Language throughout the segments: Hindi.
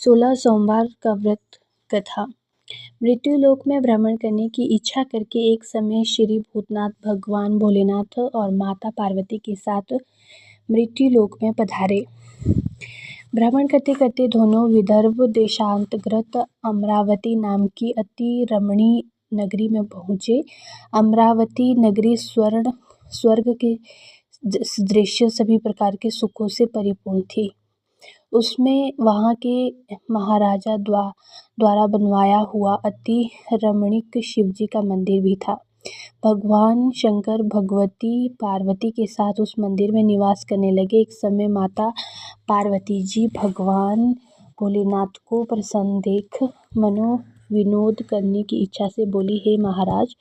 16 सोमवार का व्रत कथा। मृत्युलोक में भ्रमण करने की इच्छा करके एक समय श्री भूतनाथ भगवान भोलेनाथ और माता पार्वती के साथ मृत्युलोक में पधारे। भ्रमण करते करते दोनों विदर्भ देशांतर्गत अमरावती नाम की अति रमणीय नगरी में पहुँचे। अमरावती नगरी स्वर्ग के दृश्य सभी प्रकार के सुखों से परिपूर्ण थी। उसमें वहाँ के महाराजा द्वारा बनवाया हुआ अति रमणीक शिवजी का मंदिर भी था। भगवान शंकर भगवती पार्वती के साथ उस मंदिर में निवास करने लगे। एक समय माता पार्वती जी भगवान भोलेनाथ को प्रसन्न देख मनोविनोद करने की इच्छा से बोली, हे महाराज,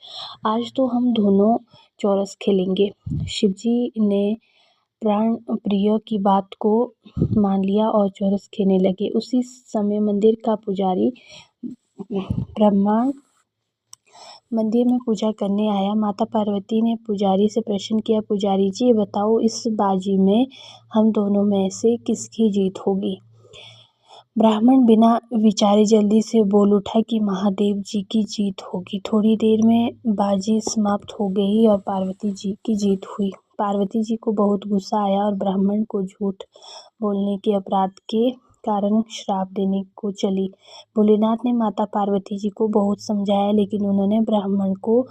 आज तो हम दोनों चौरस खेलेंगे। शिवजी ने प्राण प्रिय की बात को मान लिया और चौरस खेलने लगे। उसी समय मंदिर का पुजारी ब्राह्मण मंदिर में पूजा करने आया। माता पार्वती ने पुजारी से प्रश्न किया, पुजारी जी बताओ, इस बाजी में हम दोनों में से किसकी जीत होगी? ब्राह्मण बिना विचारे जल्दी से बोल उठा कि महादेव जी की जीत होगी। थोड़ी देर में बाजी समाप्त हो गई और पार्वती जी की जीत हुई। पार्वती जी को बहुत गुस्सा आया और ब्राह्मण को झूठ बोलने के अपराध के कारण श्राप देने को चली। भोलेनाथ ने माता पार्वती जी को बहुत समझाया, लेकिन उन्होंने ब्राह्मण को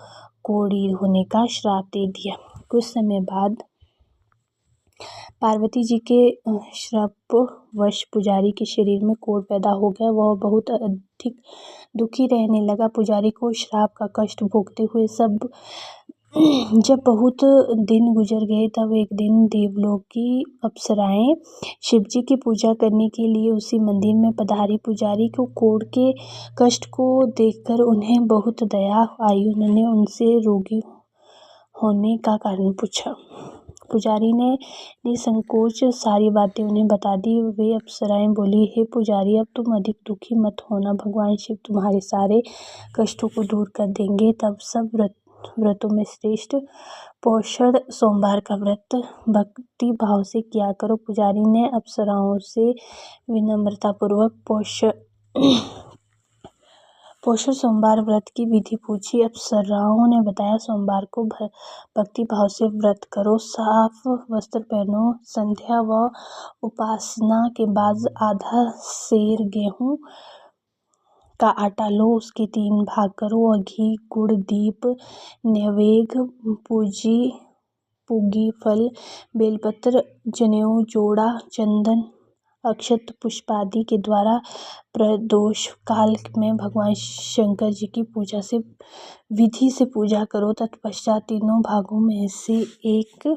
कोढ़ी होने का श्राप दे दिया। कुछ समय बाद पार्वती जी के श्रापवश पुजारी के शरीर में कोढ़ पैदा हो गया। वह बहुत अधिक दुखी रहने लगा। पुजारी को श्राप का कष्ट भोगते हुए जब बहुत दिन गुजर गए, तब एक दिन देवलोक की अप्सराएं शिवजी की पूजा करने के लिए उसी मंदिर में पधारी। पुजारी को कोढ़ के कष्ट को देखकर उन्हें बहुत दया आई। उन्होंने उनसे रोगी होने का कारण पूछा। पुजारी ने निसंकोच सारी बातें उन्हें बता दी। वे अप्सराएं बोली, हे पुजारी, अब तुम अधिक दुखी मत होना, भगवान शिव तुम्हारे सारे कष्टों को दूर कर देंगे। तब सब व्रतों में श्रेष्ठ पोषण सोमवार का व्रत भक्ति भाव से किया करो। पुजारी ने अप्सराओं से विनम्रतापूर्वक पोषण सोमवार व्रत की विधि पूछी। अप्सराओं ने बताया, सोमवार को भक्ति भाव से व्रत करो, साफ वस्त्र पहनो, संध्या व उपासना के बाद आधा सेर गेहूं का आटा लो, उसके 3 भाग करो और घी गुड़ दीप नैवेद्य पूगी फल बेलपत्र जनेऊ जोड़ा चंदन अक्षत पुष्पादि के द्वारा प्रदोष काल में भगवान शंकर जी की पूजा से विधि से पूजा करो। तत्पश्चात तीनों भागों में से एक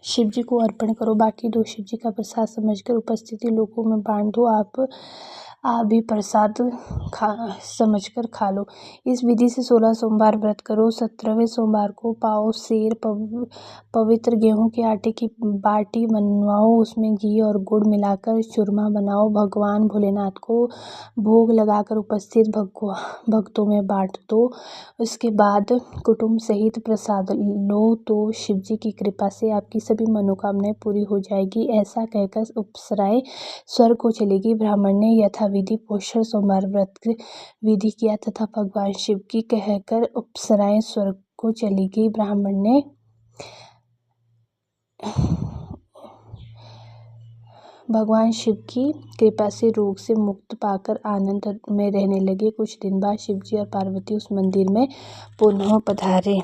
शिवजी को अर्पण करो, बाकी 2 शिवजी का प्रसाद समझकर उपस्थित लोगों में बांट दो। आप भी प्रसाद समझकर खा लो। इस विधि से 16 सोमवार व्रत करो। 17वें सोमवार को पाव सेर पवित्र गेहूं के आटे की बाटी बनवाओ, उसमें घी और गुड़ मिलाकर चूरमा बनाओ, भगवान भोलेनाथ को भोग लगाकर उपस्थित भक्तों में बांट दो। उसके बाद कुटुंब सहित प्रसाद लो तो शिवजी की कृपा से आपकी सभी मनोकामनाएं पूरी हो जाएगी। ऐसा कहकर अप्सराएं स्वर्ग को चलेगी। ब्राह्मण ने यथाविधि पोषण सोमवार व्रत विधि किया तथा भगवान शिव की कहकर अप्सराएं स्वर्ग को चली गई। ब्राह्मण ने भगवान शिव की कृपा से रोग से मुक्त पाकर आनंद में रहने लगे। कुछ दिन बाद शिवजी और पार्वती उस मंदिर में पुनः पधारे।